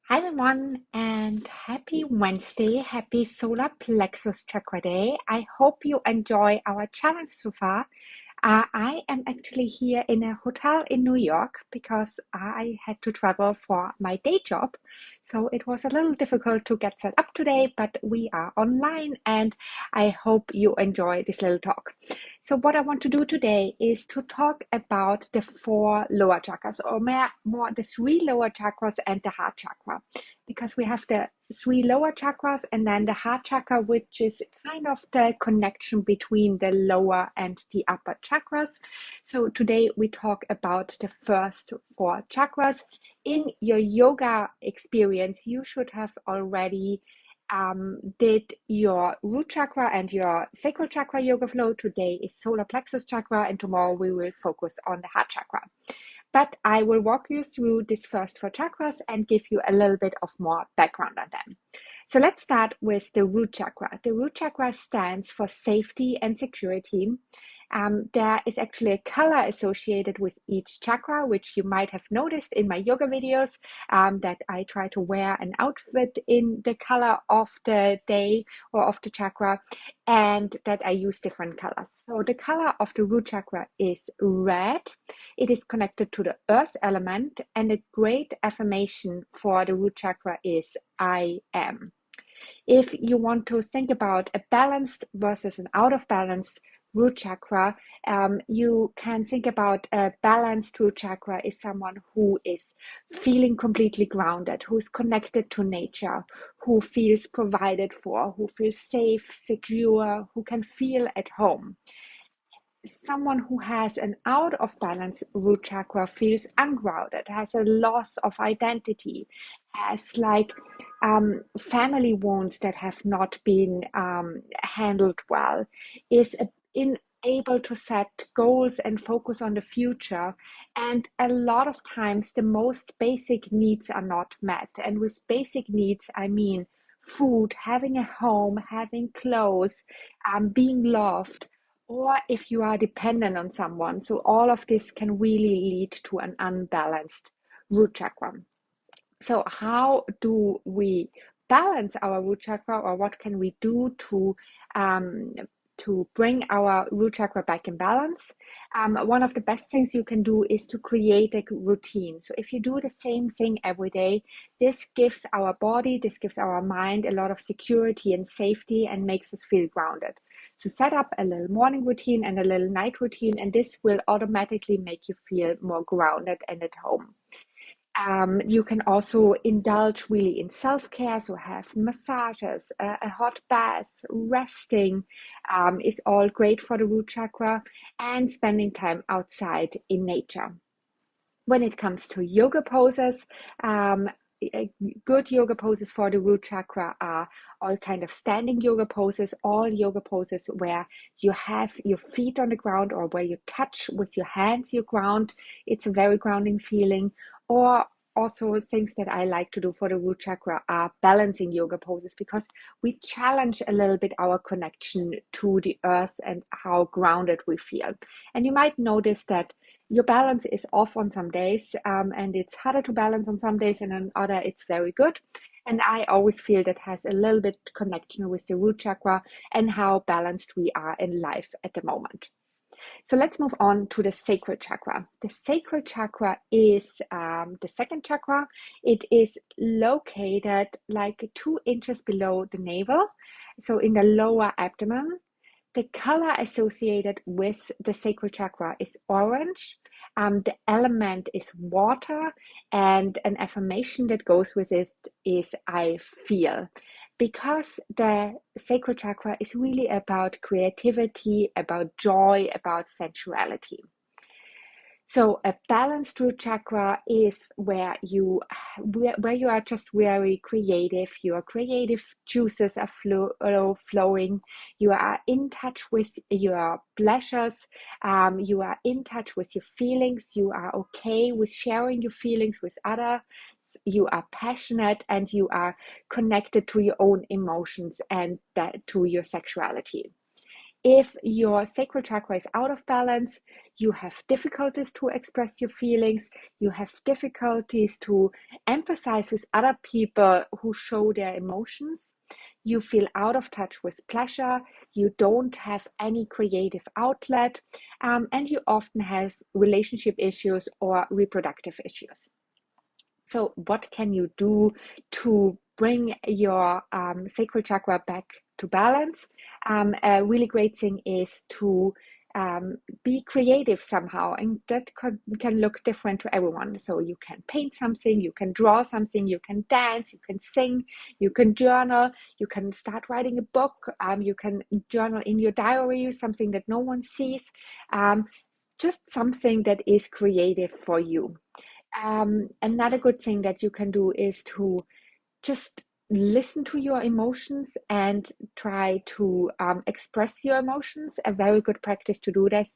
Hi everyone, and happy Wednesday, happy solar plexus chakra day. I hope you enjoy our challenge so far. I am actually here in a hotel in New York because I had to travel for my day job. So it was a little difficult to get set up today, but we are online and I hope you enjoy this little talk. So what I want to do today is to talk about the four lower chakras, or more the three lower chakras and the heart chakra, because we have the three lower chakras and then the heart chakra, which is kind of the connection between the lower and the upper chakras. So today we talk about the first four chakras. In your yoga experience, you should have already did your root chakra and your sacral chakra yoga flow. Today is solar plexus chakra, and tomorrow we will focus on the heart chakra. But I will walk you through these first four chakras and give you a little bit of more background on them. So let's start with the root chakra. The root chakra stands for safety and security. There is actually a color associated with each chakra, which you might have noticed in my yoga videos, that I try to wear an outfit in the color of the day or of the chakra, and that I use different colors. So the color of the root chakra is red. It is connected to the earth element, and a great affirmation for the root chakra is I am. If you want to think about a balanced versus an out of balance root chakra, you can think about a balanced root chakra is someone who is feeling completely grounded, who's connected to nature, who feels provided for, who feels safe, secure, who can feel at home. Someone who has an out of balance root chakra feels ungrounded, has a loss of identity, has like family wounds that have not been handled well, is unable to set goals and focus on the future. And a lot of times, the most basic needs are not met. And with basic needs, I mean food, having a home, having clothes, being loved, or if you are dependent on someone. So all of this can really lead to an unbalanced root chakra. So how do we balance our root chakra, or what can we do um, to bring our root chakra back in balance? One of the best things you can do is to create a routine. So if you do the same thing every day, this gives our body, this gives our mind a lot of security and safety and makes us feel grounded. So set up a little morning routine and a little night routine, and this will automatically make you feel more grounded and at home. You can also indulge really in self-care, so have massages, a hot bath, resting is all great for the root chakra, and spending time outside in nature. When it comes to yoga poses, um, good yoga poses for the root chakra are all kind of standing yoga poses, all yoga poses where you have your feet on the ground or where you touch with your hands your ground. It's a very grounding feeling. Or also things that I like to do for the root chakra are balancing yoga poses, because we challenge a little bit our connection to the earth and how grounded we feel. And you might notice that your balance is off on some days, and it's harder to balance on some days, and on other it's very good. And I always feel that has a little bit connection with the root chakra and how balanced we are in life at the moment. So let's move on to the sacral chakra. The sacral chakra is the second chakra. It is located like 2 inches below the navel, so in the lower abdomen. The color associated with the sacral chakra is orange. The element is water, and an affirmation that goes with it is I feel. Because the sacral chakra is really about creativity, about joy, about sensuality. So a balanced root chakra is where you are just very creative. Your creative juices are flowing. You are in touch with your pleasures. You are in touch with your feelings. You are okay with sharing your feelings with others. You are passionate and you are connected to your own emotions and to your sexuality. If your sacral chakra is out of balance, you have difficulties to express your feelings, you have difficulties to empathize with other people who show their emotions, you feel out of touch with pleasure, you don't have any creative outlet, and you often have relationship issues or reproductive issues. So, what can you do to bring your sacral chakra back to balance? A really great thing is to be creative somehow, and that can look different to everyone. So, you can paint something, you can draw something, you can dance, you can sing, you can journal, you can start writing a book, you can journal in your diary, something that no one sees, just something that is creative for you. Another good thing that you can do is to just listen to your emotions and try to express your emotions. A very good practice to do this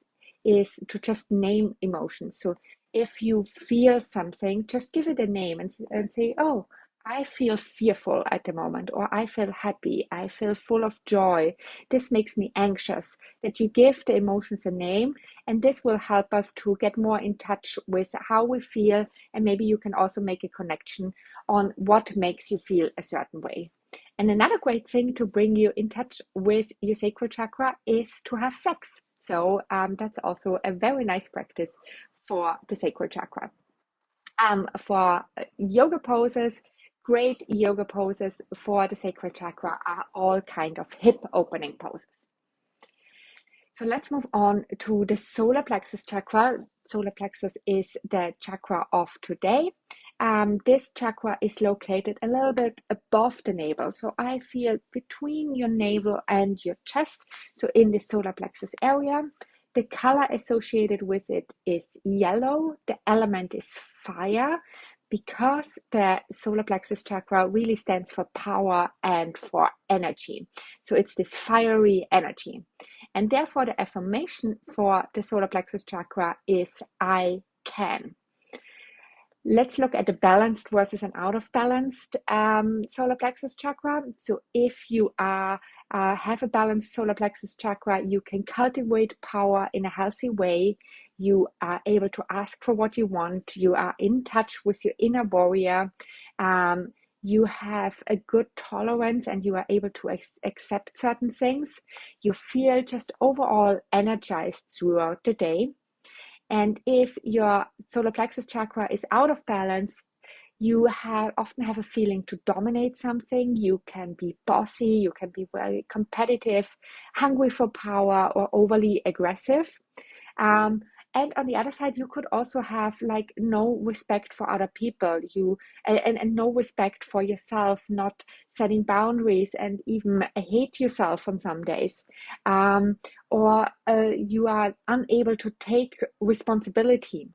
is to just name emotions. So if you feel something, just give it a name and say, oh, I feel fearful at the moment, or I feel happy, I feel full of joy. This makes me anxious. That you give the emotions a name, and this will help us to get more in touch with how we feel. And maybe you can also make a connection on what makes you feel a certain way. And another great thing to bring you in touch with your sacral chakra is to have sex. So that's also a very nice practice for the sacral chakra. For yoga poses, great yoga poses for the sacral chakra are all kind of hip opening poses. So let's move on to the solar plexus chakra. Solar plexus is the chakra of today. This chakra is located a little bit above the navel. So I feel between your navel and your chest. So in the solar plexus area. The color associated with it is yellow. The element is fire, because the solar plexus chakra really stands for power and for energy. So it's this fiery energy. And therefore, the affirmation for the solar plexus chakra is I can. Let's look at the balanced versus an out of balanced solar plexus chakra. So if you have a balanced solar plexus chakra, you can cultivate power in a healthy way. You are able to ask for what you want. You are in touch with your inner warrior. You have a good tolerance and you are able to accept certain things. You feel just overall energized throughout the day. And if your solar plexus chakra is out of balance, you often have a feeling to dominate something. You can be bossy, you can be very competitive, hungry for power, or overly aggressive. And on the other side, you could also have like no respect for other people, and no respect for yourself, not setting boundaries, and even hate yourself on some days. Or you are unable to take responsibility.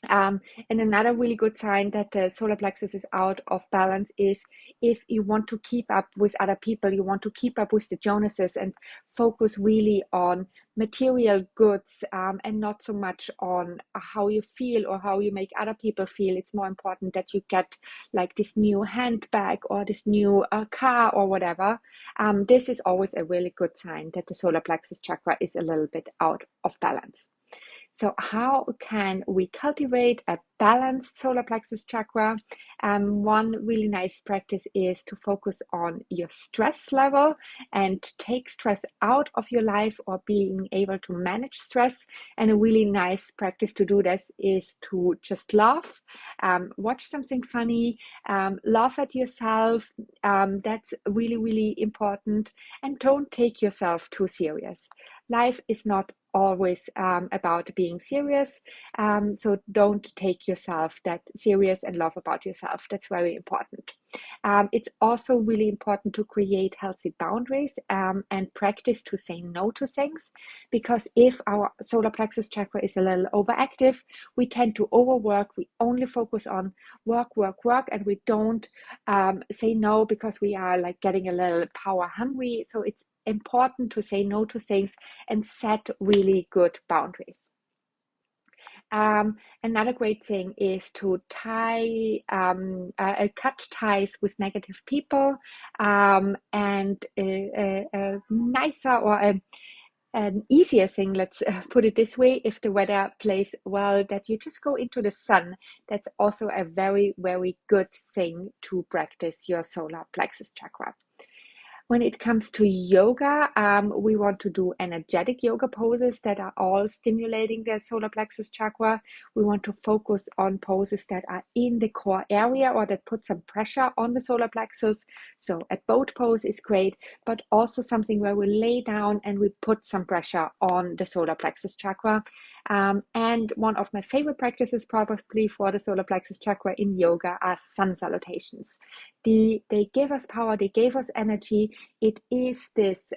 And another really good sign that the solar plexus is out of balance is if you want to keep up with other people, you want to keep up with the Jonases and focus really on material goods, and not so much on how you feel or how you make other people feel. It's more important that you get like this new handbag or this new car or whatever. This is always a really good sign that the solar plexus chakra is a little bit out of balance. So how can we cultivate a balanced solar plexus chakra? One really nice practice is to focus on your stress level and take stress out of your life, or being able to manage stress. And a really nice practice to do this is to just laugh, watch something funny, laugh at yourself. That's really, really important. And don't take yourself too serious. Life is not always about being serious. So don't take yourself that serious and laugh about yourself. That's very important. It's also really important to create healthy boundaries and practice to say no to things, because if our solar plexus chakra is a little overactive, we tend to overwork. We only focus on work, work, work, and we don't say no because we are like getting a little power hungry. So it's important to say no to things and set really good boundaries. Another great thing is to cut ties with negative people, and a nicer or an easier thing, let's put it this way, if the weather plays well, that you just go into the sun. That's also a very, very good thing to practice your solar plexus chakra. When it comes to yoga, we want to do energetic yoga poses that are all stimulating the solar plexus chakra. We want to focus on poses that are in the core area or that put some pressure on the solar plexus. So a boat pose is great, but also something where we lay down and we put some pressure on the solar plexus chakra. And one of my favorite practices probably for the solar plexus chakra in yoga are sun salutations. They give us power, they gave us energy. It is this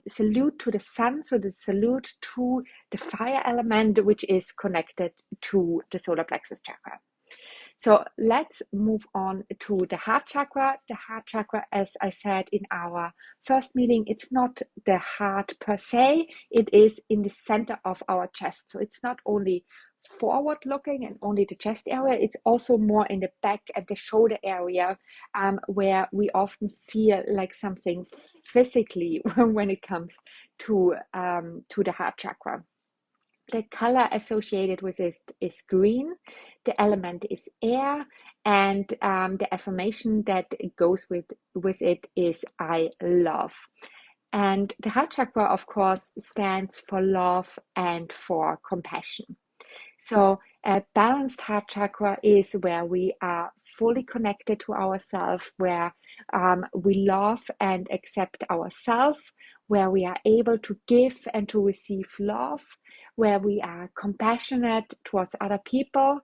salute to the sun, so the salute to the fire element, which is connected to the solar plexus chakra. So let's move on to the heart chakra. The heart chakra, as I said in our first meeting, it's not the heart per se, it is in the center of our chest. So it's not only forward looking and only the chest area, it's also more in the back and the shoulder area, where we often feel like something physically when it comes to the heart chakra. The color associated with it is green, the element is air, and the affirmation that goes with it is I love. And the heart chakra, of course, stands for love and for compassion. So a balanced heart chakra is where we are fully connected to ourselves, where we love and accept ourselves, where we are able to give and to receive love, where we are compassionate towards other people,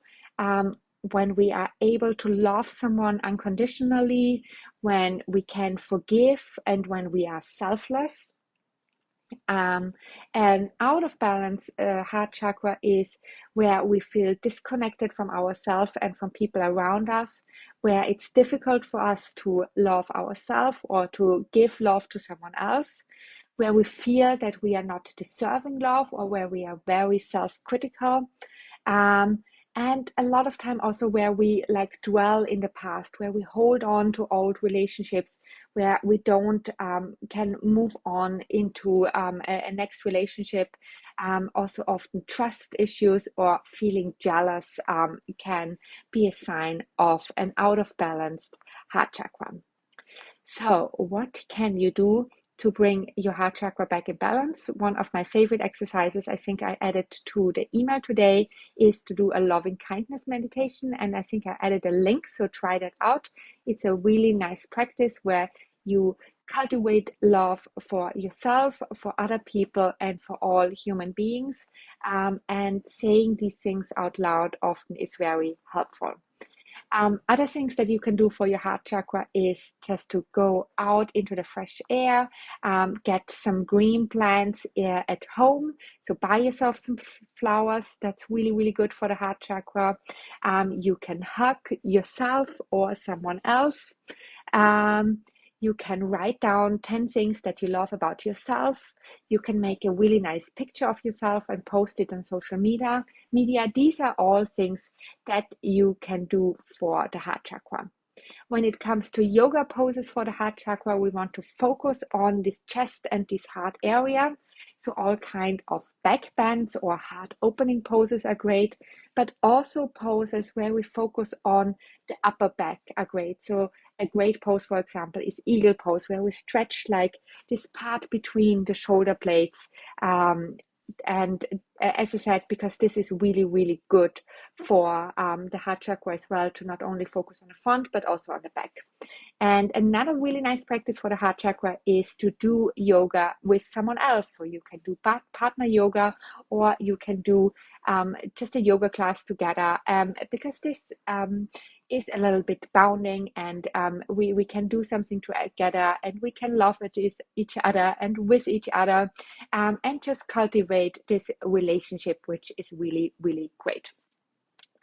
when we are able to love someone unconditionally, when we can forgive, and when we are selfless. And out of balance heart chakra is where we feel disconnected from ourselves and from people around us, where it's difficult for us to love ourselves or to give love to someone else, where we feel that we are not deserving love, or where we are very self-critical. Um, and a lot of time also where we like dwell in the past, where we hold on to old relationships, where we don't can move on into a next relationship. Also often trust issues or feeling jealous can be a sign of an out of balanced heart chakra. So, what can you do to bring your heart chakra back in balance? One of my favorite exercises, I think I added to the email today, is to do a loving kindness meditation. And I think I added a link, so try that out. It's a really nice practice where you cultivate love for yourself, for other people, and for all human beings. And saying these things out loud often is very helpful. Other things that you can do for your heart chakra is just to go out into the fresh air, get some green plants at home. So buy yourself some flowers. That's really, really good for the heart chakra. You can hug yourself or someone else. You can write down 10 things that you love about yourself. You can make a really nice picture of yourself and post it on social media. These are all things that you can do for the heart chakra. When it comes to yoga poses for the heart chakra, we want to focus on this chest and this heart area. So all kind of back bends or heart opening poses are great, but also poses where we focus on the upper back are great. So a great pose, for example, is eagle pose, where we stretch like this part between the shoulder blades. And as I said, because this is really, really good for the heart chakra as well, to not only focus on the front, but also on the back. And another really nice practice for the heart chakra is to do yoga with someone else. So you can do partner yoga, or you can do just a yoga class together, because this is a little bit bounding, and we can do something together, and we can love each other and with each other, and just cultivate this relationship, which is really, really great.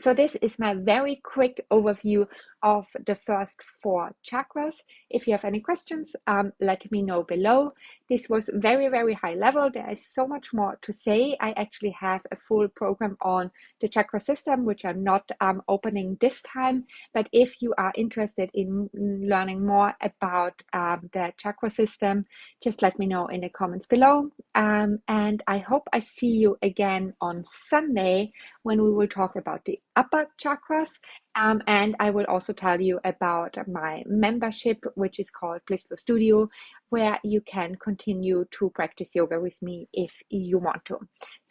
So this is my very quick overview of the first 4 chakras. If you have any questions, let me know below. This was very, very high level. There is so much more to say. I actually have a full program on the chakra system, which I'm not opening this time. But if you are interested in learning more about the chakra system, just let me know in the comments below. And I hope I see you again on Sunday when we will talk about the upper chakras. And I will also tell you about my membership, which is called Blissful Studio, where you can continue to practice yoga with me if you want to.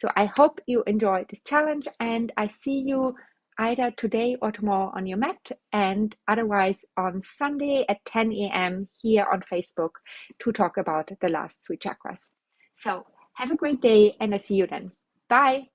So I hope you enjoy this challenge, and I see you either today or tomorrow on your mat, and otherwise on Sunday at 10 a.m. here on Facebook to talk about the last 3 chakras. So have a great day, and I see you then. Bye.